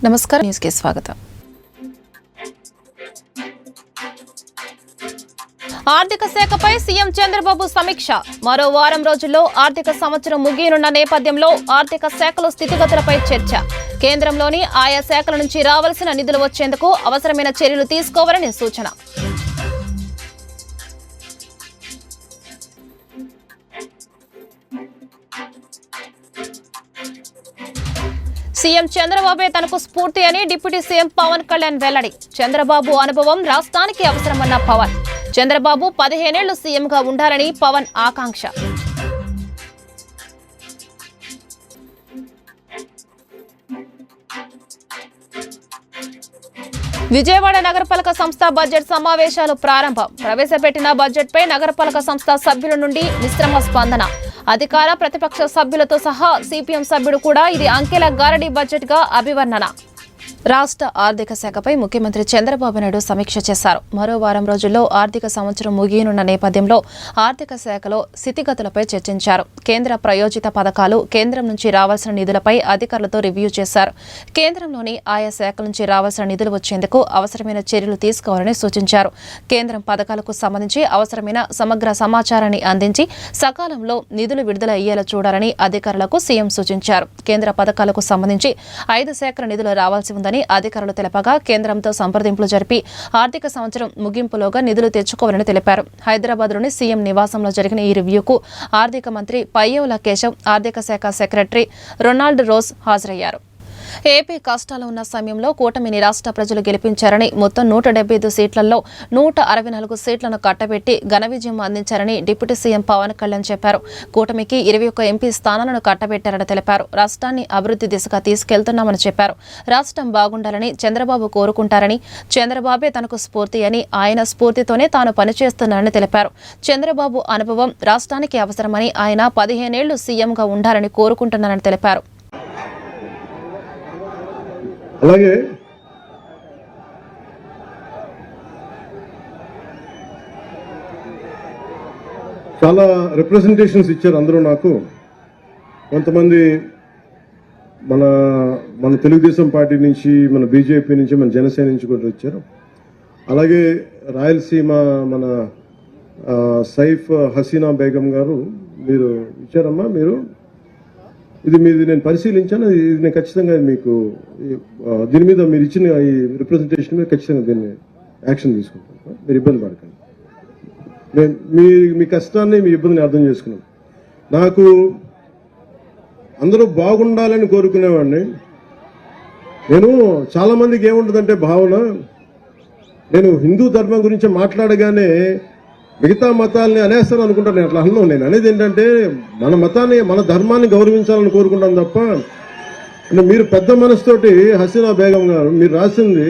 నమస్కారం, న్యూస్ కి స్వాగతం. ఆర్థిక శాఖపై సీఎం చంద్రబాబు సమీక్ష. మరో వారం రోజుల్లో ఆర్థిక సంవత్సరం ముగియనున్న నేపథ్యంలో ఆర్థిక శాఖలో స్థితిగతులపై చర్చ. కేంద్రంలోని ఆయా శాఖల నుంచి రావాల్సిన నిధులు వచ్చేందుకు అవసరమైన చర్యలు తీసుకోవాలని సూచన. సీఎం చంద్రబాబే తనకు స్ఫూర్తి అని డిప్యూటీ సీఎం పవన్ కళ్యాణ్ వెల్లడి. చంద్రబాబు అనుభవం రాష్ట్రానికి అవసరమన్న పవన్. చంద్రబాబు 15 ఏళ్లు సీఎంగా ఉండాలని పవన్ ఆకాంక్ష. విజయవాడ నగరపాలక సంస్థ బడ్జెట్ సమావేశాలు ప్రారంభం. ప్రవేశపెట్టిన బడ్జెట్పై నగరపాలక సంస్థ సభ్యుల నుండి మిశ్రమ స్పందన. అధికార ప్రతిపక్ష సభ్యులతో సహా సిపిఎం సభ్యుడు కూడా ఇది అంకెల గారడీ బడ్జెట్ గా అభివర్ణన. రాష్ట్ర ఆర్థిక శాఖపై ముఖ్యమంత్రి చంద్రబాబు నాయుడు సమీక్ష చేశారు. మరో వారం రోజుల్లో ఆర్థిక సంవత్సరం ముగియనున్న నేపథ్యంలో ఆర్థిక శాఖలో స్థితిగతులపై చర్చించారు. కేంద్ర ప్రయోజిత పథకాలు, కేంద్రం నుంచి రావాల్సిన నిధులపై అధికారులతో రివ్యూ చేశారు. కేంద్రంలోని ఆయా శాఖల నుంచి రావాల్సిన నిధులు వచ్చేందుకు అవసరమైన చర్యలు తీసుకోవాలని సూచించారు. కేంద్రం పథకాలకు సంబంధించి అవసరమైన సమగ్ర సమాచారాన్ని అందించి సకాలంలో నిధులు విడుదల అయ్యేలా చూడాలని అధికారులకు సీఎం సూచించారు. కేంద్ర పథకాలకు సంబంధించి 5 శాఖల నిధులు రావాల్సి ఉందని అధికారులు తెలపగా కేంద్రంతో సంప్రదింపులు జరిపి ఆర్థిక సంవత్సరం ముగింపులోగా నిధులు తెచ్చుకోవాలని తెలిపారు. హైదరాబాద్లోని సీఎం నివాసంలో జరిగిన ఈ రివ్యూకు ఆర్థిక మంత్రి పయ్యవుల కేశవ్, ఆర్థిక శాఖ సెక్రటరీ రొనాల్డ్ రోజ్ హాజరయ్యారు. ఏపీ కష్టాలు ఉన్న సమయంలో కూటమిని రాష్ట్ర ప్రజలు గెలిపించారని, మొత్తం 175 సీట్లలో 164 సీట్లను కట్టబెట్టి ఘన విజయం అందించారని డిప్యూటీ సీఎం పవన్ కళ్యాణ్ చెప్పారు. కూటమికి 21 ఎంపీ స్థానాలను కట్టబెట్టారని తెలిపారు. రాష్ట్రాన్ని అభివృద్ధి దిశగా తీసుకెళ్తున్నామని చెప్పారు. రాష్ట్రం బాగుండాలని చంద్రబాబు కోరుకుంటారని, చంద్రబాబే తనకు స్ఫూర్తి అని, ఆయన స్ఫూర్తితోనే తాను పనిచేస్తున్నారని తెలిపారు. చంద్రబాబు అనుభవం రాష్ట్రానికి అవసరమని, ఆయన 15 ఏళ్లు సీఎంగా ఉండాలని కోరుకుంటున్నారని తెలిపారు. అలాగే చాలా రిప్రజెంటేషన్స్ ఇచ్చారు అందరూ నాకు. కొంతమంది మన తెలుగుదేశం పార్టీ నుంచి, మన బీజేపీ నుంచి, మన జనసేన నుంచి కూడా వచ్చారు. అలాగే రాయలసీమ మన సైఫ్ హసీనా బేగం గారు మీరు ఇచ్చారమ్మా. ఇది నేను పరిశీలించాను. ఇది నేను ఖచ్చితంగా మీకు దీని మీద మీరు ఇచ్చిన ఈ రిప్రజెంటేషన్ మీద ఖచ్చితంగా దీన్ని యాక్షన్ తీసుకుంటాను. మీరు ఇబ్బంది పడకండి. నేను మీ కష్టాన్ని, మీ ఇబ్బందిని అర్థం చేసుకున్నాను. నాకు అందరూ బాగుండాలని కోరుకునేవాడిని. నేను చాలా మందికి ఏముంటుందంటే భావన, నేను హిందూ ధర్మం గురించి మాట్లాడగానే మిగతా మతాలని అనేస్తాను అనుకుంటాను. నేను అట్లా అన్నాను. నేను అనేది ఏంటంటే మన మతాన్ని, మన ధర్మాన్ని గౌరవించాలని కోరుకుంటాను తప్ప, మీరు పెద్ద మనసుతోటి హసీనా బేగం గారు మీరు రాసింది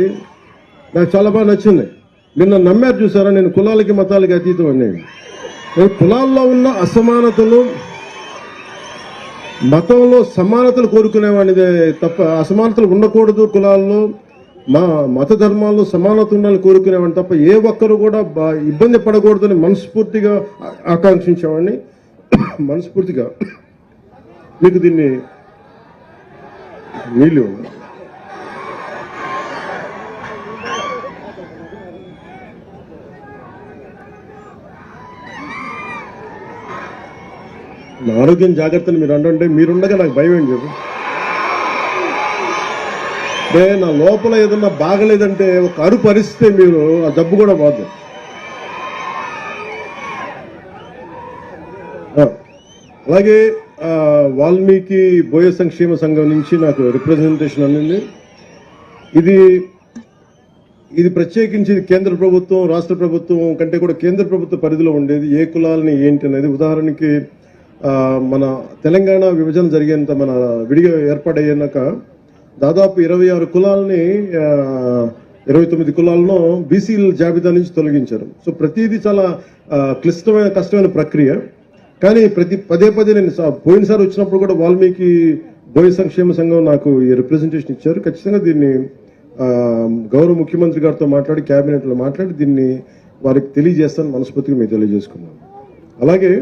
నాకు చాలా బాగా నచ్చింది. మీరు నన్ను నమ్మారు చూసారా. నేను కులాలకి మతాలకి అతీతం అనేవి. నేను కులాల్లో ఉన్న అసమానతలు, మతంలో సమానతలు కోరుకునేవాడిదే తప్ప అసమానతలు ఉండకూడదు, కులాల్లో మా మత ధర్మాల్లో సమానత ఉండాలని కోరుకునేవాడిని తప్ప ఏ ఒక్కరు కూడా ఇబ్బంది పడకూడదని మనస్ఫూర్తిగా ఆకాంక్షించేవాడిని. మనస్ఫూర్తిగా మీకు దీన్ని నీళ్ళు నా ఆరోగ్యం జాగ్రత్తని మీరు అంటే మీరుండగా నాకు భయం ఏంటి చెప్పు. నా లోపల ఏదన్నా బాగలేదంటే ఒక అరుపు అరిస్తే మీరు ఆ జబ్బు కూడా పోదు. అలాగే వాల్మీకి బోయ సంక్షేమ సంఘం నుంచి నాకు రిప్రజెంటేషన్ అందింది. ఇది ప్రత్యేకించి కేంద్ర ప్రభుత్వం, రాష్ట్ర ప్రభుత్వం కంటే కూడా కేంద్ర ప్రభుత్వ పరిధిలో ఉండేది. ఏ కులాలని ఏంటి అనేది, ఉదాహరణకి మన తెలంగాణ విభజన జరిగేంత, మన విడిగా ఏర్పాటయ్యాక దాదాపు 26 కులాలని, 29 కులాలను బీసీల జాబితా నుంచి తొలగించారు. సో ప్రతిదీ చాలా క్లిష్టమైన, కష్టమైన ప్రక్రియ. కానీ పదే నేను పోయినసారి వచ్చినప్పుడు కూడా వాల్మీకి బోయ సంక్షేమ సంఘం నాకు ఈ రిప్రజెంటేషన్ ఇచ్చారు. ఖచ్చితంగా దీన్ని గౌరవ ముఖ్యమంత్రి గారితో మాట్లాడి, క్యాబినెట్లో మాట్లాడి దీన్ని వారికి తెలియజేస్తాను మనస్ఫూర్తిగా మీకు తెలియజేసుకున్నాను. అలాగే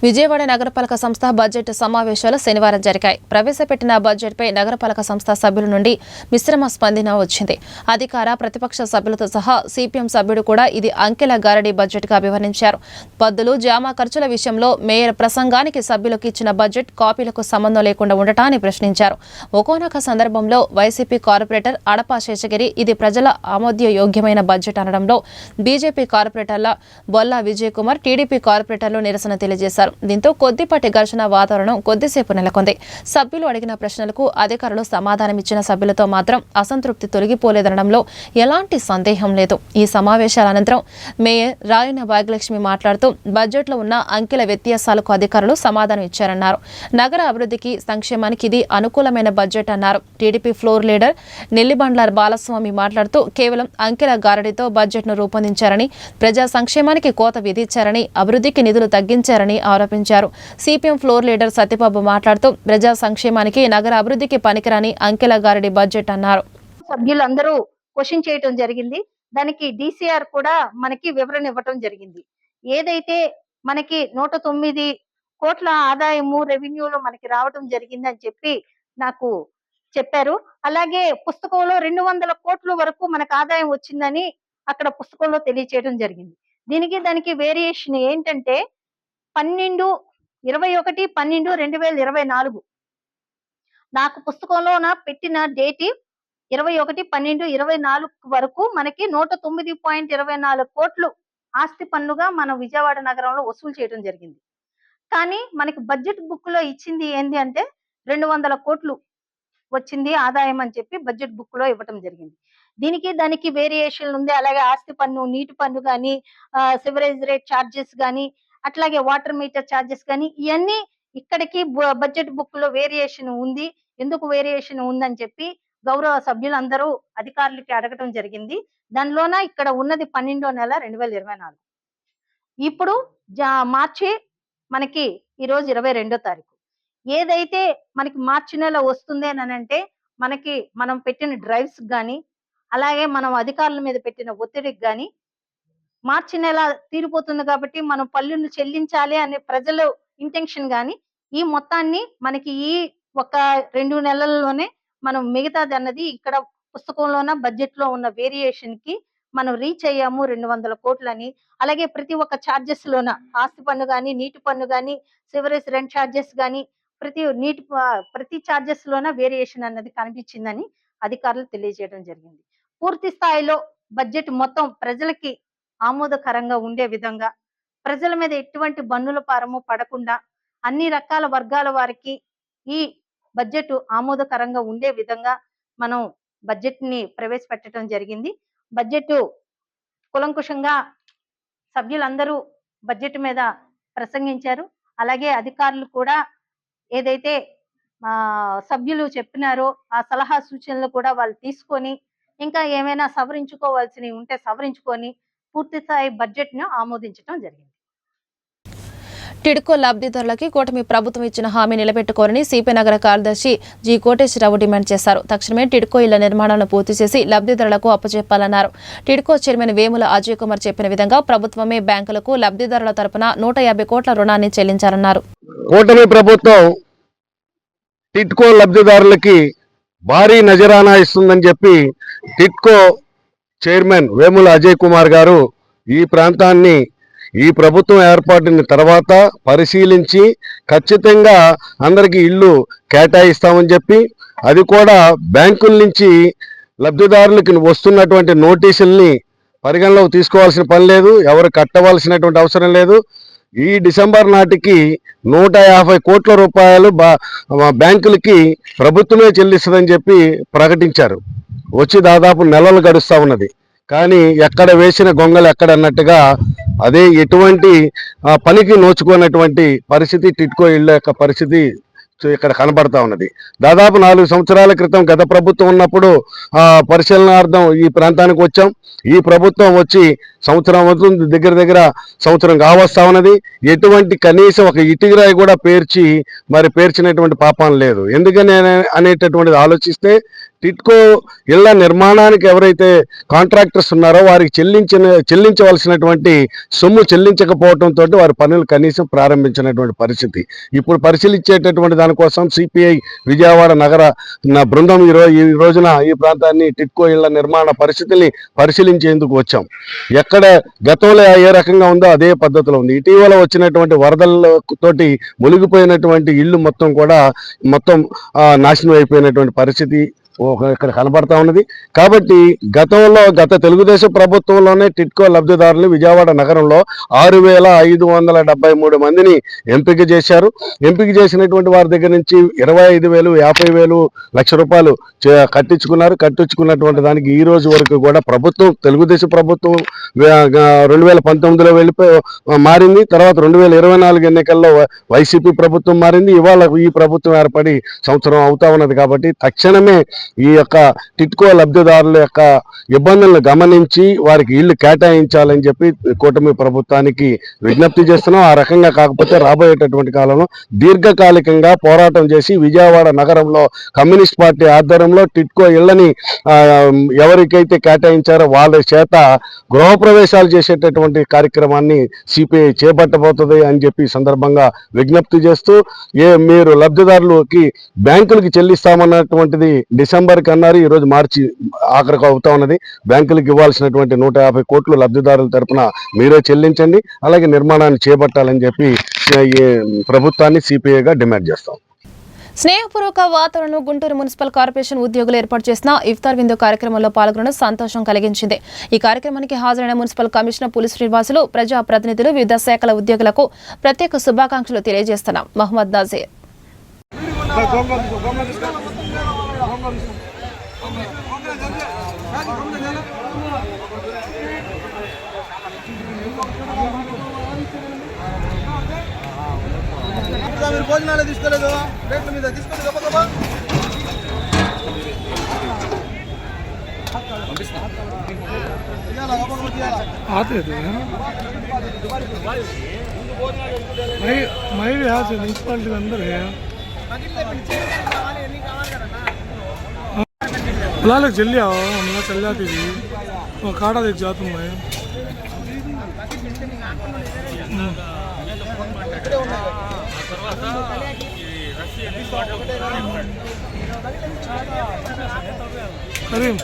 విజయవాడ నగరపాలక సంస్థ బడ్జెట్ సమావేశాలు శనివారం జరిగాయి. ప్రవేశపెట్టిన బడ్జెట్పై నగరపాలక సంస్థ సభ్యుల నుండి మిశ్రమ స్పందన వచ్చింది. అధికార ప్రతిపక్ష సభ్యులతో సహా సిపిఎం సభ్యుడు కూడా ఇది అంకెల గారడీ బడ్జెట్గా అభివర్ణించారు. పద్దులు జామా ఖర్చుల విషయంలో మేయర్ ప్రసంగానికి సభ్యులకు ఇచ్చిన బడ్జెట్ కాపీలకు సంబంధం లేకుండా ఉండటాన్ని ప్రశ్నించారు. ఒకానొక సందర్భంలో వైసీపీ కార్పొరేటర్ అడపా శేషగిరి ఇది ప్రజల ఆమోదయోగ్యమైన బడ్జెట్ అనడంలో బీజేపీ కార్పొరేటర్ల బొల్లా విజయ్ కుమార్, టీడీపీ కార్పొరేటర్లు నిరసన తెలియజేశారు. దీంతో కొద్దిపాటి ఘర్షణ వాతావరణం కొద్దిసేపు నెలకొంది. సభ్యులు అడిగిన ప్రశ్నలకు అధికారులు సమాధానమిచ్చిన సభ్యులతో మాత్రం అసంతృప్తి తొలగిపోలేదనడంలో ఎలాంటి సందేహం లేదు. ఈ సమావేశాల అనంతరం మేయర్ రాయన భాగ్యలక్ష్మి మాట్లాడుతూ బడ్జెట్లో ఉన్న అంకెల వ్యత్యాసాలకు అధికారులు సమాధానం ఇచ్చారన్నారు. నగర అభివృద్ధికి, సంక్షేమానికి ఇది అనుకూలమైన బడ్జెట్ అన్నారు. TDP floor leader Nellibandla Balaswamy మాట్లాడుతూ కేవలం అంకెల గారడీతో బడ్జెట్ను రూపొందించారని, ప్రజా సంక్షేమానికి కోత విధించారని, అభివృద్ధికి నిధులు తగ్గించారని ఆరోపించారు. సిపిఎం ఫ్లోర్ లీడర్ సత్యబాబు మాట్లాడుతూ ప్రజా సంక్షేమానికి, నగర అభివృద్ధికి పనికిరాని అంకెల గారడీ బడ్జెట్ అన్నారు. సభ్యులందరూ క్వశ్చన్ చేయడం జరిగింది. దానికి డిసిఆర్ కూడా మనకి వివరణ ఇవ్వటం జరిగింది. ఏదైతే మనకి 109 కోట్ల ఆదాయము రెవెన్యూలో మనకి రావడం జరిగింది అని చెప్పి నాకు చెప్పారు. అలాగే పుస్తకంలో 200 కోట్ల వరకు మనకు ఆదాయం వచ్చిందని అక్కడ పుస్తకంలో తెలియచేయడం జరిగింది. దానికి వేరియేషన్ ఏంటంటే 21/12/2024 నాకు పుస్తకంలో పెట్టిన డేట్ 21/12/24 వరకు మనకి 109.24 కోట్లు ఆస్తి పన్నుగా మనం విజయవాడ నగరంలో వసూలు చేయడం జరిగింది. కానీ మనకి బడ్జెట్ బుక్ లో ఇచ్చింది ఏంది అంటే 200 కోట్లు వచ్చింది ఆదాయం అని చెప్పి బడ్జెట్ బుక్ లో ఇవ్వటం జరిగింది. దానికి వేరియేషన్ ఉంది. అలాగే ఆస్తి పన్ను, నీటి పన్ను గాని, సివరేజ్ రేట్ ఛార్జెస్ గాని, అట్లాగే వాటర్ మీటర్ ఛార్జెస్ గాని, ఇవన్నీ ఇక్కడికి బడ్జెట్ బుక్ లో వేరియేషన్ ఉంది. ఎందుకు వేరియేషన్ ఉందని చెప్పి గౌరవ సభ్యులందరూ అధికారులకి అడగటం జరిగింది. దానిలోన ఇక్కడ ఉన్నది 12వ నెల 2024. ఇప్పుడు మార్చి మనకి ఈ రోజు 22వ తారీఖు. ఏదైతే మనకి మార్చి నెల వస్తుంది అని అంటే మనం పెట్టిన డ్రైవ్స్ గాని, అలాగే మనం అధికారుల మీద పెట్టిన ఒత్తిడికి గాని మార్చి నెల తీరిపోతుంది కాబట్టి మనం పన్నులు చెల్లించాలి అనే ప్రజల ఇంటెన్షన్ గాని, ఈ మొత్తాన్ని మనకి ఈ ఒక 2 నెలల్లోనే మనం మిగతాది అన్నది ఇక్కడ పుస్తకంలోన బడ్జెట్ లో ఉన్న వేరియేషన్ కి మనం రీచ్ అయ్యాము 200 కోట్లని. అలాగే ప్రతి ఒక్క ఛార్జెస్ లోన ఆస్తి పన్ను గాని, నీటి పన్ను గాని, సివరేజ్ రెంట్ ఛార్జెస్ గాని, ప్రతి ఛార్జెస్ లోన వేరియేషన్ అన్నది కనిపించిందని అధికారులు తెలియజేయడం జరిగింది. పూర్తి స్థాయిలో బడ్జెట్ మొత్తం ప్రజలకి ఆమోదకరంగా ఉండే విధంగా, ప్రజల మీద ఎటువంటి పన్నుల భారము పడకుండా అన్ని రకాల వర్గాల వారికి ఈ బడ్జెట్ ఆమోదకరంగా ఉండే విధంగా మనం బడ్జెట్ ని ప్రవేశపెట్టడం జరిగింది. బడ్జెట్ కులంకుషంగా సభ్యులందరూ బడ్జెట్ మీద ప్రసంగించారు. అలాగే అధికారులు కూడా ఏదైతే సభ్యులు చెప్పినారో ఆ సలహా సూచనలు కూడా వాళ్ళు తీసుకొని, ఇంకా ఏమైనా సవరించుకోవాల్సినవి ఉంటే సవరించుకొని పూర్తి స్థాయి బడ్జెట్ ను ఆమోదించడం జరిగింది. టిడ్కో లబ్ధిదారులకి కూటమి ప్రభుత్వం ఇచ్చిన హామీ నిలబెట్టుకోవాలని సిపి నగర కార్యదర్శి జి కోటేశ్వరరావు డిమాండ్ చేశారు. తక్షణమే టిడ్కో ఇళ్ల నిర్మాణాలను పూర్తి చేసి లబ్ధిదారులకు అప్పచెప్పాలన్నారు. టిడ్కో చైర్మన్ వేముల అజయ్ కుమార్ చెప్పిన విధంగా ప్రభుత్వమే బ్యాంకులకు లబ్ధిదారుల తరపున 150 కోట్ల రుణాన్ని చెల్లించాలన్నారు. కూటమి ప్రభుత్వం టిడ్కో లబ్ధిదారులకి భారీ నజరానా ఇస్తుందని చెప్పి టిడ్కో చైర్మన్ వేముల అజయ్ కుమార్ గారు ఈ ప్రాంతాన్ని ఈ ప్రభుత్వం ఏర్పాటిన తర్వాత పరిశీలించి ఖచ్చితంగా అందరికీ ఇళ్ళు కేటాయిస్తామని చెప్పి, అది కూడా బ్యాంకుల నుంచి లబ్ధిదారులకి వస్తున్నటువంటి నోటీసుల్ని పరిగణలోకి తీసుకోవాల్సిన పని లేదు, ఎవరు కట్టవలసినటువంటి అవసరం లేదు. ఈ డిసెంబర్ నాటికి 150 కోట్ల రూపాయలు బ్యాంకులకి ప్రభుత్వమే చెల్లిస్తుందని చెప్పి ప్రకటించారు. వచ్చి దాదాపు నెలలు గడుస్తూ ఉన్నది. కానీ ఎక్కడ వేసిన గొంగలు ఎక్కడ అన్నట్టుగా అదే ఎటువంటి పనికి నోచుకున్నటువంటి పరిస్థితి టిడ్కో ఇళ్ళ యొక్క పరిస్థితి ఇక్కడ కనబడతా ఉన్నది. దాదాపు 4 సంవత్సరాల క్రితం గత ప్రభుత్వం ఉన్నప్పుడు పరిశీలనార్థం ఈ ప్రాంతానికి వచ్చాం. ఈ ప్రభుత్వం వచ్చి సంవత్సరం అవుతుంది, దగ్గర సంవత్సరం కావస్తా ఉన్నది. ఎటువంటి కనీసం ఒక ఇటుకరాయి కూడా పేర్చినటువంటి పాపం లేదు. ఎందుకని అనేటటువంటిది ఆలోచిస్తే టిట్కో ఇళ్ల నిర్మాణానికి ఎవరైతే కాంట్రాక్టర్స్ ఉన్నారో వారికి చెల్లించవలసినటువంటి సొమ్ము చెల్లించకపోవడంతో వారి పనులు కనీసం ప్రారంభించినటువంటి పరిస్థితి. ఇప్పుడు పరిశీలించేటటువంటి దానికోసం సిపిఐ విజయవాడ నగర బృందం ఈ రోజున ఈ ప్రాంతాన్ని టిట్కో ఇళ్ల నిర్మాణ పరిస్థితిని పరిశీలించేందుకు వచ్చాం. ఎక్కడ గతంలో ఏ రకంగా ఉందో అదే పద్ధతిలో ఉంది. ఇటీవల వచ్చినటువంటి వరదలతోటి మునిగిపోయినటువంటి ఇల్లు మొత్తం నాశనం అయిపోయినటువంటి పరిస్థితి ఇక్కడ కనబడతా ఉన్నది. కాబట్టి గత తెలుగుదేశం ప్రభుత్వంలోనే టిట్కో లబ్ధిదారులు విజయవాడ నగరంలో 6,573 మందిని ఎంపిక చేశారు. ఎంపిక చేసినటువంటి వారి దగ్గర నుంచి 25,000, 50,000, ₹1,00,000 కట్టించుకున్నటువంటి దానికి ఈ రోజు వరకు కూడా తెలుగుదేశం ప్రభుత్వం 2019లో మారింది. తర్వాత 2024 ఎన్నికల్లో వైసీపీ ప్రభుత్వం మారింది. ఇవాళ ఈ ప్రభుత్వం ఏర్పడి సంవత్సరం అవుతా ఉన్నది. కాబట్టి తక్షణమే ఈ యొక్క టిట్కో లబ్ధిదారుల యొక్క ఇబ్బందులను గమనించి వారికి ఇళ్లు కేటాయించాలని చెప్పి కూటమి ప్రభుత్వానికి విజ్ఞప్తి చేస్తున్నాం. ఆ రకంగా కాకపోతే రాబోయేటటువంటి కాలంలో దీర్ఘకాలికంగా పోరాటం చేసి విజయవాడ నగరంలో కమ్యూనిస్ట్ పార్టీ ఆధ్వర్యంలో టిట్కో ఇళ్లని ఎవరికైతే కేటాయించారో వాళ్ళ చేత గృహప్రవేశాలు చేసేటటువంటి కార్యక్రమాన్ని సిపిఐ చేపట్టబోతుంది అని చెప్పి సందర్భంగా విజ్ఞప్తి చేస్తూ మీరు లబ్ధిదారులకి బ్యాంకులకి చెల్లిస్తామన్నటువంటిది డిసెంబర్కి అన్నారు. ఈరోజు మార్చి ఆఖరికి అవుతా ఉన్నది. బ్యాంకులకు ఇవ్వాల్సినటువంటి 150 కోట్లు లబ్ధిదారుల తరపున మీరే చెల్లించండి, అలాగే నిర్మాణాన్ని చేపట్టాలని చెప్పి ప్రభుత్వాన్ని సిపిఐగా డిమాండ్ చేస్తాం. స్నేహపూర్వక వాతావరణం గుంటూరు మున్సిపల్ కార్పొరేషన్ ఉద్యోగులు ఏర్పాటు చేసిన ఇఫ్తార్ విందు కార్యక్రమంలో పాల్గొనడం సంతోషం కలిగించింది. ఈ కార్యక్రమానికి హాజరైన మున్సిపల్ కమిషనర్ పులి శ్రీనివాసులు, ప్రజా ప్రతినిధులు, వివిధ శాఖల ఉద్యోగులకు ప్రత్యేక శుభాకాంక్షలు తెలియజేస్తున్నాం. మహమ్మద్ నజీర్ మీరు భోజనాలు తీసుకోలేదు, రేట్ల మీద తీసుకోలేదు. आते थे मैं भी यहाँ से म्यूनसिपालिटी के अंदर है। फिलहाल जल्दी आओ, हम यहाँ चल जाती थी, वो काटा देख जाता हूँ मैं। करीम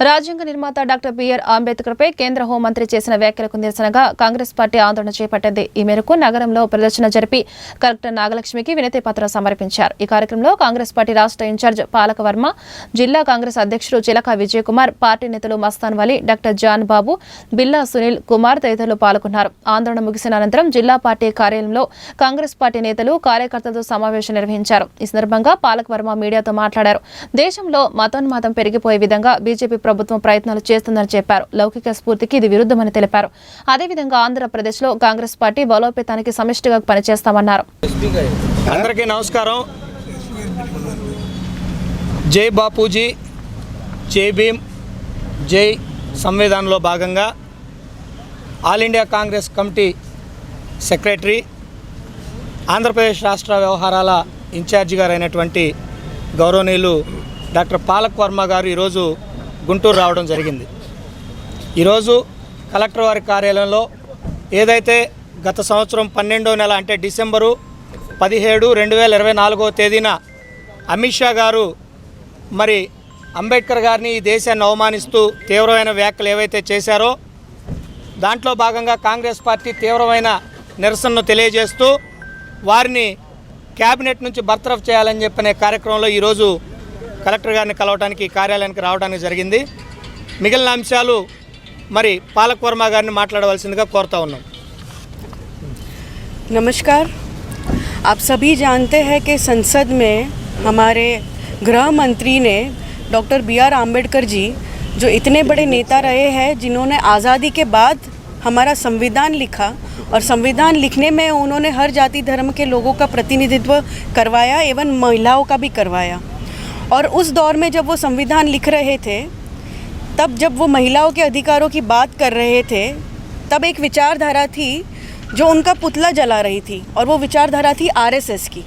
రాజ్యాంగ నిర్మాత డాక్టర్ బిఆర్ అంబేద్కర్ పై కేంద్ర హోంమంత్రి చేసిన వ్యాఖ్యలకు నిరసనగా కాంగ్రెస్ పార్టీ ఆందోళన చేపట్టింది. ఈ మేరకు నగరంలో ప్రదర్శన జరిపి కలెక్టర్ నాగలక్ష్మికి వినతి పత్రం సమర్పించారు. ఈ కార్యక్రమంలో కాంగ్రెస్ పార్టీ రాష్ట్ర ఇన్ఛార్జ్ పాలకవర్మ, జిల్లా కాంగ్రెస్ అధ్యక్షుడు చిలక విజయ్ కుమార్, పార్టీ నేతలు మస్తాన్ వలి, డాక్టర్ జాన్ బాబు, బిల్లా సునీల్ కుమార్ తదితరులు పాల్గొన్నారు. ఆందోళన ముగిసిన అనంతరం జిల్లా పార్టీ కార్యాలయంలో కాంగ్రెస్ పార్టీ నేతలు, కార్యకర్తలతో సమావేశం నిర్వహించారు. ఈ సందర్భంగా పాలకవర్మ మీడియాతో మాట్లాడారు. దేశంలో మతోన్మాదం పెరిగిపోయే విధంగా బీజేపీ ప్రభుత్వం ప్రయత్నాలు చేస్తుందని చెప్పారు. లౌకిక స్ఫూర్తికి ఇది విరుద్ధమని తెలిపారు. అదేవిధంగా ఆంధ్రప్రదేశ్లో కాంగ్రెస్ పార్టీ బలోపేతానికి సమిష్టిగా పనిచేస్తామన్నారు. అందరికీ నమస్కారం. జై బాపూజీ, జై భీమ్, జై సంవిధానంలో భాగంగా all India Congress committee secretary, Andhra Pradesh రాష్ట్ర వ్యవహారాల ఇన్ఛార్జి గారు అయినటువంటి గౌరవనీయులు డాక్టర్ పాలక్ వర్మ గారు ఈరోజు గుంటూరు రావడం జరిగింది. ఈరోజు కలెక్టర్ వారి కార్యాలయంలో ఏదైతే గత సంవత్సరం 12వ నెల అంటే డిసెంబరు 17, 2024 తేదీన అమిత్ షా గారు మరి అంబేద్కర్ గారిని ఈ దేశాన్ని అవమానిస్తూ తీవ్రమైన వ్యాఖ్యలు ఏవైతే చేశారో దాంట్లో భాగంగా కాంగ్రెస్ పార్టీ తీవ్రమైన నిరసనను తెలియజేస్తూ వారిని క్యాబినెట్ నుంచి బర్తరఫ్ చేయాలని చెప్పనే కార్యక్రమంలో ఈరోజు కలెక్టర్ గారిని కలవడానికి కార్యాలయానికి రావడానికి జరిగింది. మిగిలిన అంశాలు మరి పాలక్ వర్మ గారిని మాట్లాడవలసిందిగా కోరుతా ఉన్నాం. नमस्कार। आप सभी जानते हैं कि संसद में हमारे गृह मंत्री ने डॉक्टर बी.आर. आम्बेडकर जी जो इतने बड़े नेता रहे हैं, जिन्होंने आज़ादी के बाद हमारा संविधान लिखा और संविधान लिखने में उन्होंने हर जाति धर्म के लोगों का प्रतिनिधित्व करवाया, एवं महिलाओं का भी करवाया। और उस दौर में जब वो संविधान लिख रहे थे, तब जब वो महिलाओं के अधिकारों की बात कर रहे थे, तब एक विचारधारा थी जो उनका पुतला जला रही थी, और वो विचारधारा थी आरएसएस की।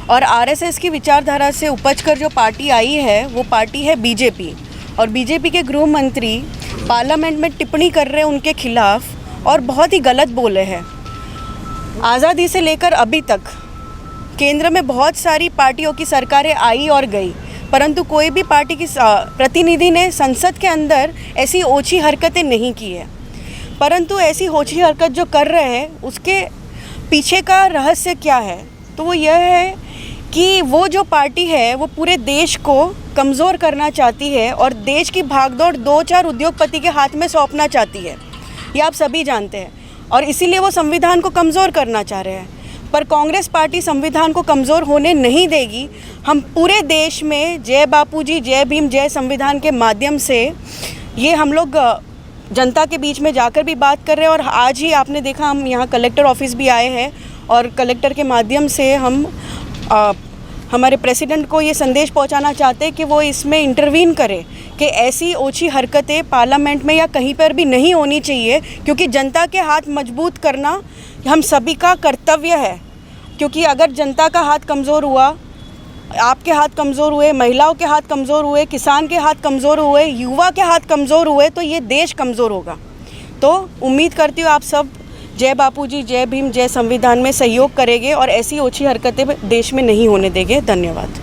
और आरएसएस की विचारधारा से उपज कर जो पार्टी आई है वो पार्टी है बीजेपी। और बीजेपी के गृह मंत्री पार्लियामेंट में टिप्पणी कर रहे हैं उनके खिलाफ और बहुत ही गलत बोले हैं। आज़ादी से लेकर अभी तक केंद्र में बहुत सारी पार्टियों की सरकारें आई और गई, परंतु कोई भी पार्टी की प्रतिनिधि ने संसद के अंदर ऐसी ओछी हरकतें नहीं की है। परंतु ऐसी ओछी हरकत जो कर रहे हैं उसके पीछे का रहस्य क्या है, तो वो यह है कि वो जो पार्टी है वो पूरे देश को कमज़ोर करना चाहती है और देश की भागदौड़ 2-4 उद्योगपति के हाथ में सौंपना चाहती है। ये आप सभी जानते हैं और इसीलिए वो संविधान को कमज़ोर करना चाह रहे हैं। पर कांग्रेस पार्टी संविधान को कमज़ोर होने नहीं देगी। हम पूरे देश में जय बापूजी, जय भीम, जय संविधान के माध्यम से ये हम लोग जनता के बीच में जाकर भी बात कर रहे हैं। और आज ही आपने देखा हम यहाँ कलेक्टर ऑफिस भी आए हैं और कलेक्टर के माध्यम से हम हमारे प्रेसिडेंट को ये संदेश पहुंचाना चाहते हैं कि वो इसमें इंटरवीन करे कि ऐसी ओछी हरकतें पार्लियामेंट में या कहीं पर भी नहीं होनी चाहिए, क्योंकि जनता के हाथ मजबूत करना हम सभी का कर्तव्य है। क्योंकि अगर जनता का हाथ कमज़ोर हुआ, आपके हाथ कमज़ोर हुए, महिलाओं के हाथ कमज़ोर हुए, किसान के हाथ कमज़ोर हुए, युवा के हाथ कमज़ोर हुए, तो ये देश कमज़ोर होगा। तो उम्मीद करती हूँ आप सब जय बापूजी, जय भीम, जय संविधान में सहयोग करेंगे और ऐसी ओछी हरकतें देश में नहीं होने देंगे। धन्यवाद।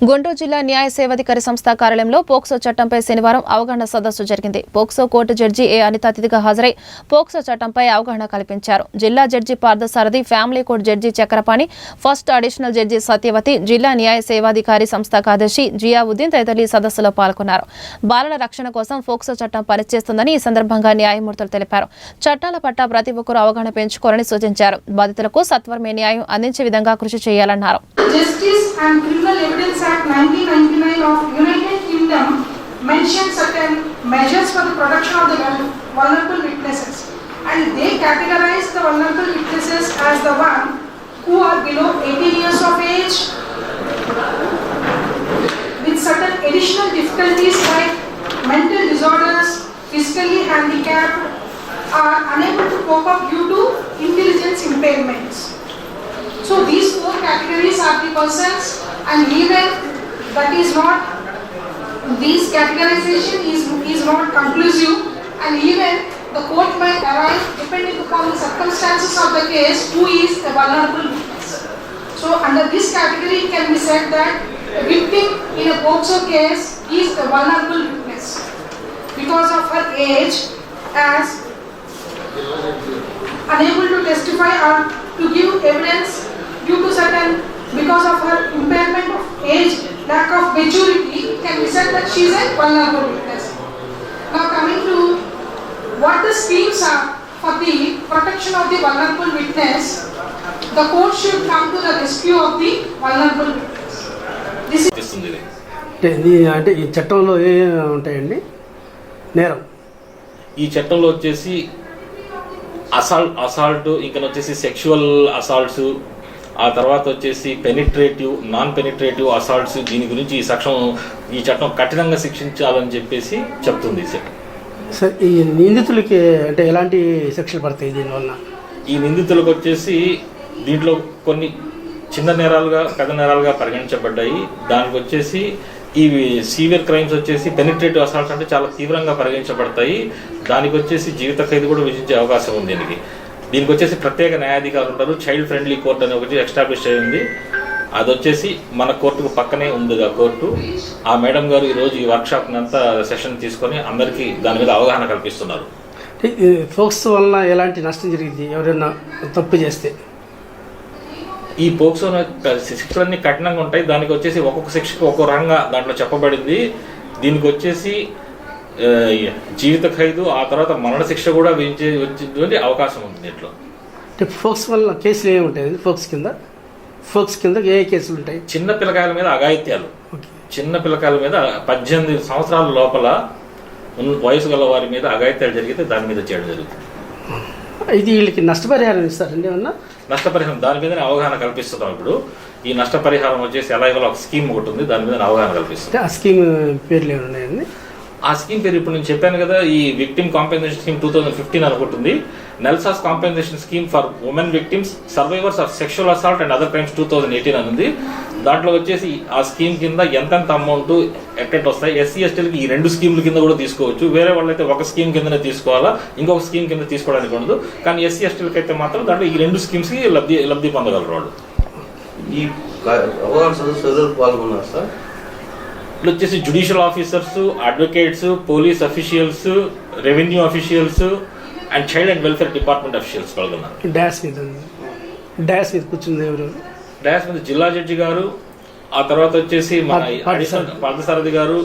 గుంటూరు జిల్లా న్యాయ సేవాధికారి సంస్థ కార్యాలయంలో పోక్సో చట్టంపై శనివారం అవగాహన సదస్సు జరిగింది. POCSO court judge A Anitha అతిథిగా హాజరై పోక్సో చట్టంపై అవగాహన కల్పించారు. జిల్లా judge Parthasarathi, family court judge Chakrapani, first additional judge Satyavathi, జిల్లా న్యాయ సేవాధికారి సంస్థ కార్యదర్శి జియావుద్దీన్ తదితరులు ఈ సదస్సులో పాల్గొన్నారు. బాలల రక్షణ కోసం పోక్సో చట్టం పనిచేస్తుందని ఈ సందర్భంగా న్యాయమూర్తులు తెలిపారు. చట్టాల పట్ల ప్రతి ఒక్కరూ అవగాహన పెంచుకోవాలని సూచించారు. బాధితులకు సత్వరమే న్యాయం అందించే విధంగా కృషి చేయాలన్నారు. Justice and Criminal Evidence Act 1999 of United Kingdom mentions certain measures for the protection of the vulnerable witnesses, and they categorize the vulnerable witnesses as the one who are below 18 years of age with certain additional difficulties like mental disorders, physically handicapped, are unable to cope up due to intelligence impairments. So these 4 categories are the persons, and even that is not, this categorization is not conclusive, and even the court might arrive depending upon the circumstances of the case who is a vulnerable witness. So under this category it can be said that a victim in a POCSO case is a vulnerable witness because of her age, as unable to testify or to give evidence due to certain, because of her impairment of age, lack of maturity, it can be said that she is a vulnerable witness. Now coming to what the schemes are for the protection of the vulnerable witness, the court should come to the rescue of the vulnerable witness. This is అంటే ఈ చట్టంలో ఏ ఉంటాయండి నేరం? ఈ చట్టంలో వచ్చేసి assault, ఇంకా వచ్చేసి సెక్షువల్ అసాల్ట్స్, ఆ తర్వాత వచ్చేసి పెనిట్రేటివ్, నాన్ పెనిట్రేటివ్ అసాల్ట్స్, దీని గురించి ఈ చట్టం కఠినంగా శిక్షించాలని చెప్పేసి చెప్తుంది సార్. సార్ ఈ నిందితులకి అంటే ఎలాంటి శిక్షలు పడతాయి దీనివల్ల? ఈ నిందితులకు వచ్చేసి దీంట్లో కొన్ని చిన్న నేరాలుగా, పెద్ద నేరాలుగా పరిగణించబడ్డాయి. దానికి వచ్చేసి ఇవి సీవియర్ క్రైమ్స్ వచ్చేసి పెనిట్రేటివ్ అసాల్ట్స్ అంటే చాలా తీవ్రంగా పరిగణించబడతాయి. దానికి వచ్చేసి జీవిత ఖైదు కూడా విధించే అవకాశం ఉంది. దీనికి వచ్చేసి ప్రత్యేక న్యాయాధికారులు ఉంటారు. చైల్డ్ ఫ్రెండ్లీ కోర్టు అని ఒకటి ఎస్టాబ్లిష్ అయ్యింది. అది వచ్చేసి మన కోర్టుకు పక్కనే ఉంది ఆ కోర్టు. ఆ మేడం గారు ఈరోజు ఈ వర్క్షాప్ని అంతా సెషన్ తీసుకొని అందరికీ దాని మీద అవగాహన కల్పిస్తున్నారు. ఫోక్స్ వలన ఎలాంటి నష్టం జరిగింది ఎవరైనా తప్పు చేస్తే? ఈ పోక్సో శిక్షలన్నీ కఠినంగా ఉంటాయి. దానికి వచ్చేసి ఒక్కొక్క శిక్షకు ఒక్కో రంగా దాంట్లో చెప్పబడింది. దీనికి వచ్చేసి జీవిత ఖైదు, ఆ తర్వాత మరణ శిక్ష కూడా విధించే అవకాశం ఉంది దీంట్లో. అంటే ఫోక్స్ వల్ల కేసులు ఏమి ఉంటాయి? ఫోక్స్ కింద ఏ కేసులు ఉంటాయి? చిన్న పిల్లకాయల మీద అఘాయిత్యాలు, చిన్న పిల్లకాయల మీద 18 సంవత్సరాల లోపల వయసు గల వారి మీద అఘాయిత్యాలు జరిగితే దాని మీద చేయడం జరుగుతుంది. ఇది వీళ్ళకి నష్టపరిహారం ఇస్తారండి ఏమన్నా? నష్టపరిహారం దాని మీదనే అవగాహన కల్పిస్తున్నాం. ఇప్పుడు ఈ నష్టపరిహారం వచ్చేసి ఎలా ఇవ్వాలి ఒక స్కీమ్ ఒకటి ఉంది, దాని మీద అవగాహన కల్పిస్తుంది. ఆ స్కీమ్ పేర్లు ఏమి ఉన్నాయండి? ఆ స్కీమ్ పేరు ఇప్పుడు నేను చెప్పాను కదా, ఈ విక్టిమ్ కాంపెన్సేషన్ స్కీమ్ 2015 అనుకుంటుంది. NALSA's compensation scheme for women victims survivors of sexual assault and other crimes 2018 అనుంది. దాంట్లో వచ్చేసి ఆ స్కీమ్ కింద ఎంతెంత అమౌంట్ ఎక్కట్ వస్తాయి, ఎస్సీ ఎస్టీలకి ఈ 2 స్కీముల కింద కూడా తీసుకోవచ్చు. వేరే వాళ్ళైతే ఒక స్కీమ్ కిందనే తీసుకోవాలా, ఇంకొక స్కీమ్ కింద తీసుకోవడానికి ఉండదు. కానీ ఎస్సీ ఎస్టీలకి అయితే మాత్రం దాంట్లో ఈ 2 స్కీమ్స్కి లబ్ధి పొందగలరు వాళ్ళు. ఈ అవగాహన సదస్సులో పాల్గొన్నారు సార్. ఇట్లా వచ్చేసి judicial officers, advocates, police officials, revenue officials and child and welfare department officials పాల్గొన్నారు. డాష్ మీద కూర్చుంది ఎవరు? డాష్ మీద జిల్లా జడ్జి గారు, ఆ తర్వాత వచ్చేసి మన పార్థసారథి గారు,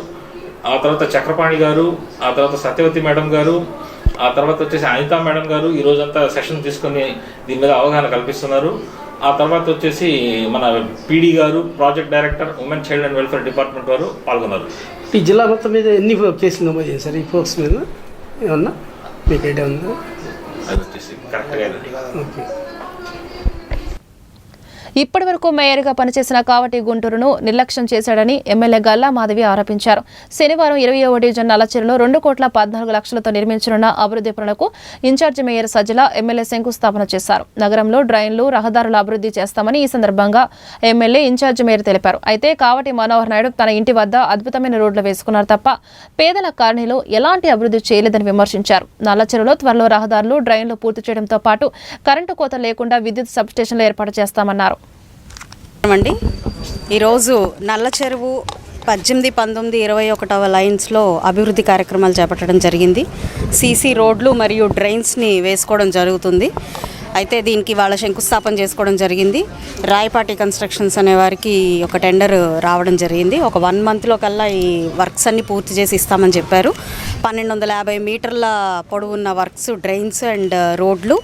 ఆ తర్వాత చక్రపాణి గారు, ఆ తర్వాత సత్యవతి మేడం గారు, ఆ తర్వాత వచ్చేసి అనితా మేడం గారు ఈ రోజంతా సెషన్ తీసుకొని దీని మీద అవగాహన కల్పిస్తున్నారు. ఆ తర్వాత వచ్చేసి మన పీడీ గారు, project director, women child and welfare department వారు పాల్గొన్నారు. ఈ జిల్లా మొత్తం మీద ఎన్ని కేసులు నమోదు చేశారు ఈ ఫోక్స్ మీద? ఏమన్నా మీకు ఐడియా ఉందా? అది వచ్చేసి కరెక్ట్గా ఓకే. ఇప్పటి వరకు మేయర్గా పనిచేసిన కావటి గుంటూరును నిర్లక్ష్యం చేశాడని ఎమ్మెల్యే గల్లా మాధవి ఆరోపించారు. శనివారం 21వ డివిజన్ నల్లచెరులో 2,14,00,000తో నిర్మించనున్న అభివృద్ధి పనులకు ఇన్ఛార్జి మేయర్ సజ్జల ఎమ్మెల్యే శంకుస్థాపన చేశారు. నగరంలో డ్రైన్లు, రహదారుల అభివృద్ధి చేస్తామని ఈ సందర్భంగా ఎమ్మెల్యే ఇన్ఛార్జి మేయర్ తెలిపారు. అయితే కావటి మనోహర్ నాయుడు తన ఇంటి వద్ద అద్భుతమైన రోడ్లు వేసుకున్నారు తప్ప పేదల కాలనీలో ఎలాంటి అభివృద్ధి చేయలేదని విమర్శించారు. నల్లచెరులో త్వరలో రహదారులు, డ్రైన్లు పూర్తి చేయడంతో పాటు కరెంటు కోత లేకుండా విద్యుత్ సబ్స్టేషన్లు ఏర్పాటు చేస్తామన్నారు. అండి ఈరోజు నల్ల చెరువు 18, 19, 21వ లైన్స్లో అభివృద్ధి కార్యక్రమాలు చేపట్టడం జరిగింది. సీసీ రోడ్లు మరియు డ్రైన్స్ని వేసుకోవడం జరుగుతుంది. అయితే దీనికి వాళ్ళ శంకుస్థాపన చేసుకోవడం జరిగింది. రాయపాటి కన్స్ట్రక్షన్స్ అనే వారికి ఒక టెండర్ రావడం జరిగింది. ఒక 1 మంత్లో కల్లా ఈ వర్క్స్ అన్ని పూర్తి చేసి ఇస్తామని చెప్పారు. 1250 మీటర్ల పొడవున్న వర్క్స్, డ్రైన్స్ అండ్ రోడ్లు,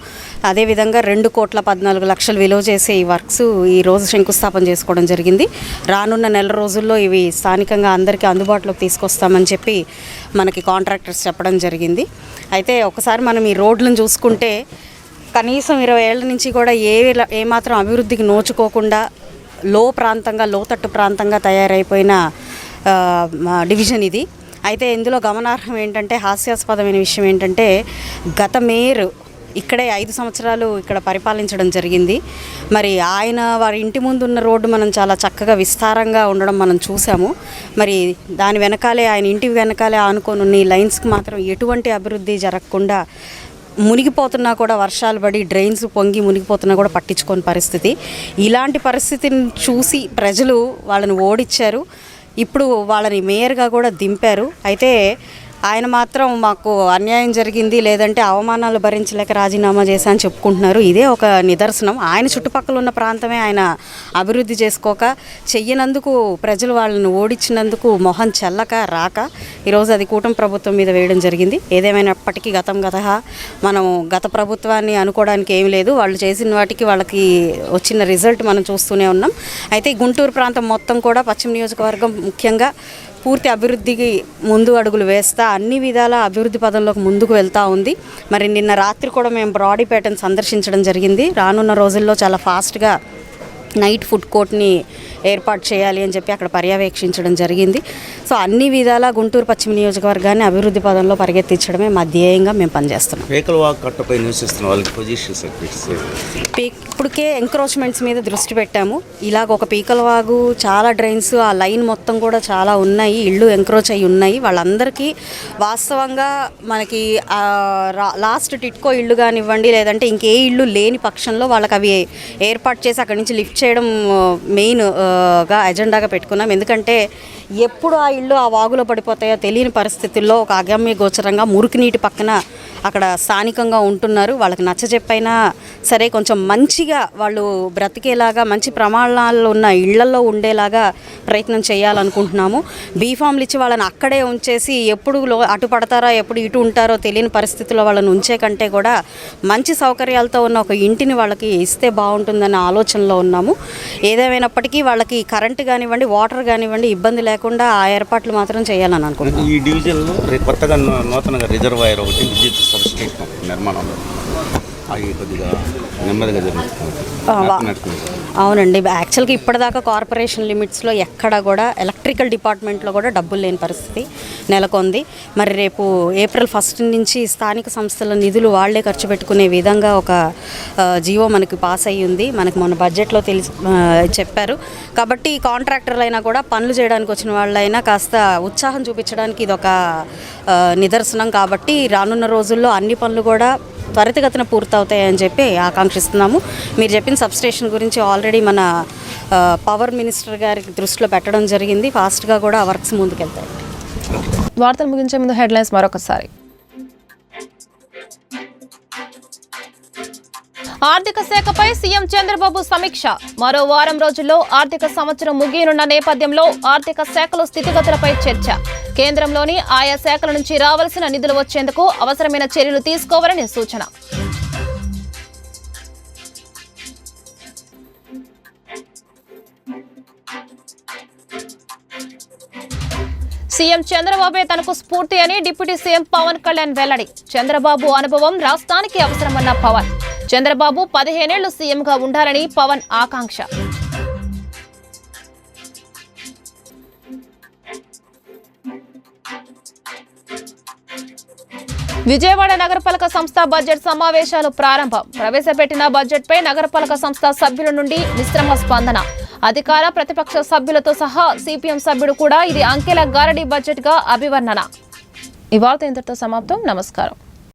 అదేవిధంగా 2,14,00,000 విలువ చేసే ఈ వర్క్స్ ఈరోజు శంకుస్థాపన చేసుకోవడం జరిగింది. రానున్న నెల రోజుల్లో ఇవి స్థానికంగా అందరికీ అందుబాటులోకి తీసుకొస్తామని చెప్పి మనకి కాంట్రాక్టర్స్ చెప్పడం జరిగింది. అయితే ఒకసారి మనం ఈ రోడ్లను చూసుకుంటే కనీసం 20 ఏళ్ల నుంచి కూడా ఏమాత్రం అభివృద్ధికి నోచుకోకుండా లోతట్టు ప్రాంతంగా తయారైపోయిన డివిజన్ ఇది. అయితే ఇందులో గమనార్హం ఏంటంటే, హాస్యాస్పదమైన విషయం ఏంటంటే, గత మేయర్ ఇక్కడే 5 సంవత్సరాలు ఇక్కడ పరిపాలించడం జరిగింది. మరి వారి ఇంటి ముందు ఉన్న రోడ్డు మనం చాలా చక్కగా విస్తారంగా ఉండడం మనం చూసాము. మరి దాని వెనకాలే, ఆయన ఇంటి వెనకాలే ఆనుకొని ఉన్న ఈ లైన్స్కి మాత్రం ఎటువంటి అభివృద్ధి జరగకుండా మునిగిపోతున్నా కూడా, వర్షాలు పడి డ్రైన్స్ పొంగి మునిగిపోతున్నా కూడా పట్టించుకోని పరిస్థితి. ఇలాంటి పరిస్థితిని చూసి ప్రజలు వాళ్ళని ఓడించారు. ఇప్పుడు వాళ్ళని మేయర్గా కూడా దింపారు. అయితే ఆయన మాత్రం మాకు అన్యాయం జరిగింది, లేదంటే అవమానాలు భరించలేక రాజీనామా చేశా అని చెప్పుకుంటున్నారు. ఇదే ఒక నిదర్శనం. ఆయన చుట్టుపక్కల ఉన్న ప్రాంతమే ఆయన అభివృద్ధి చేసుకోక, చెయ్యనందుకు ప్రజలు వాళ్ళని ఓడించినందుకు మొహం చెల్లక రాక ఈరోజు అది కూటమి ప్రభుత్వం మీద వేయడం జరిగింది. ఏదేమైనప్పటికీ మనం గత ప్రభుత్వాన్ని అనుకోవడానికి ఏమీ లేదు. వాళ్ళు చేసిన వాటికి వాళ్ళకి వచ్చిన రిజల్ట్ మనం చూస్తూనే ఉన్నాం. అయితే గుంటూరు ప్రాంతం మొత్తం కూడా, పశ్చిమ నియోజకవర్గం ముఖ్యంగా పూర్తి అభివృద్ధికి ముందు అడుగులు వేస్తా అన్ని విధాల అభివృద్ధి పదంలోకి ముందుకు వెళ్తూ ఉంది. మరి నిన్న రాత్రి కూడా మేము బ్రాడీపేటను సందర్శించడం జరిగింది. రానున్న రోజుల్లో చాలా ఫాస్ట్గా నైట్ ఫుడ్ కోర్ట్ని ఏర్పాటు చేయాలి అని చెప్పి అక్కడ పర్యవేక్షించడం జరిగింది. సో అన్ని విధాలా గుంటూరు పశ్చిమ నియోజకవర్గాన్ని అభివృద్ధి పదంలో పరిగెత్తించడమే మా ధ్యేయంగా మేము పనిచేస్తున్నాం. ఇప్పటికే ఎంక్రోచ్మెంట్స్ మీద దృష్టి పెట్టాము. ఇలాగ ఒక పీకలవాగు, చాలా డ్రైన్స్, ఆ లైన్ మొత్తం కూడా చాలా ఉన్నాయి, ఇళ్ళు ఎంక్రోచ్ అయి ఉన్నాయి. వాళ్ళందరికీ వాస్తవంగా మనకి లాస్ట్ టిట్కో ఇళ్ళు కానివ్వండి, లేదంటే ఇంకే ఇళ్ళు లేని పక్షంలో వాళ్ళకి అవి ఏర్పాటు చేసి అక్కడి నుంచి లిఫ్ట్ చేయడం మెయిన్గా ఎజెండాగా పెట్టుకున్నాం. ఎందుకంటే ఎప్పుడు ఆ ఇళ్ళు ఆ వాగులో పడిపోతాయో తెలియని పరిస్థితుల్లో ఒక అగమ్య గోచరంగా మురికి నీటి పక్కన అక్కడ స్థానికంగా ఉంటున్నారు. వాళ్ళకి నచ్చజెప్పైనా సరే కొంచెం మంచిగా వాళ్ళు బ్రతికేలాగా, మంచి ప్రమాణాలు ఉన్న ఇళ్లలో ఉండేలాగా ప్రయత్నం చేయాలనుకుంటున్నాము. బీఫామ్లు ఇచ్చి వాళ్ళని అక్కడే ఉంచేసి ఎప్పుడు అటు పడతారో ఎప్పుడు ఇటు ఉంటారో తెలియని పరిస్థితుల్లో వాళ్ళని ఉంచే కంటే కూడా మంచి సౌకర్యాలతో ఉన్న ఒక ఇంటిని వాళ్ళకి ఇస్తే బాగుంటుందన్న ఆలోచనలో ఉన్నాము. ఏదేమైనప్పటికీ వాళ్ళకి కరెంటు కానివ్వండి, వాటర్ కానివ్వండి ఇబ్బంది లేకుండా ఆ ఏర్పాట్లు మాత్రం చేయాలని అనుకుంటున్నాం. ఈ డివిజన్లో కొత్తగా నూతనంగా రిజర్వాయర్ ఒకటి, విద్యుత్ సబ్స్టేషన్ నిర్మాణంలో అవి కొద్దిగా నెమ్మదిగా జరుగుతుంది. అవునండి, యాక్చువల్గా ఇప్పటిదాకా కార్పొరేషన్ లిమిట్స్లో ఎక్కడ కూడా ఎలక్ట్రికల్ డిపార్ట్మెంట్లో కూడా డబ్బులు లేని పరిస్థితి నెలకొంది. మరి రేపు ఏప్రిల్ 1 నుంచి స్థానిక సంస్థల నిధులు వాళ్లే ఖర్చు పెట్టుకునే విధంగా ఒక జీవో మనకి పాస్ అయ్యి ఉంది. మనకి మన బడ్జెట్లో చెప్పారు. కాబట్టి కాంట్రాక్టర్లు అయినా కూడా పనులు చేయడానికి వచ్చిన వాళ్ళైనా కాస్త ఉత్సాహం చూపించడానికి ఇది ఒక నిదర్శనం. కాబట్టి రానున్న రోజుల్లో అన్ని పనులు కూడా త్వరితగతిన పూర్తవుతాయని చెప్పి ఆకాంక్షిస్తున్నాము. మీరు చెప్పిన సబ్స్టేషన్ గురించి ఆల్రెడీ మన పవర్ మినిస్టర్ గారికి దృష్టిలో పెట్టడం జరిగింది. ఫాస్ట్గా కూడా ఆ వర్క్స్ ముందుకెళ్తాయి. వార్తలు ముగించే ముందు హెడ్లైన్స్ మరొకసారి. ఆర్థిక శాఖపై సీఎం చంద్రబాబు సమీక్ష. మరో వారం రోజుల్లో ఆర్థిక సంవత్సరం ముగియనున్న నేపథ్యంలో ఆర్థిక శాఖలో స్థితిగతులపై చర్చ. కేంద్రంలోని ఆయా శాఖల నుంచి రావాల్సిన నిధులు వచ్చేందుకు అవసరమైన చర్యలు తీసుకోవాలని సూచన. సీఎం చంద్రబాబే తనకు స్ఫూర్తి అని డిప్యూటీ సీఎం పవన్ కళ్యాణ్ వెల్లడి. చంద్రబాబు అనుభవం రాష్ట్రానికి అవసరమన్న పవన్. చంద్రబాబు 15 ఏళ్లు సీఎంగా ఉండాలని పవన్ ఆకాంక్ష. విజయవాడ నగరపాలక సంస్థ బడ్జెట్ సమావేశాలు ప్రారంభం. ప్రవేశపెట్టిన బడ్జెట్పై నగరపాలక సంస్థ సభ్యుల నుండి మిశ్రమ స్పందన. అధికార ప్రతిపక్ష సభ్యులతో సహా సిపిఎం సభ్యుడు కూడా ఇది అంకెల గారడీ బడ్జెట్ గా అభివర్ణన. ఈ వార్త ఇంతటితో సమాప్తం. నమస్కారం.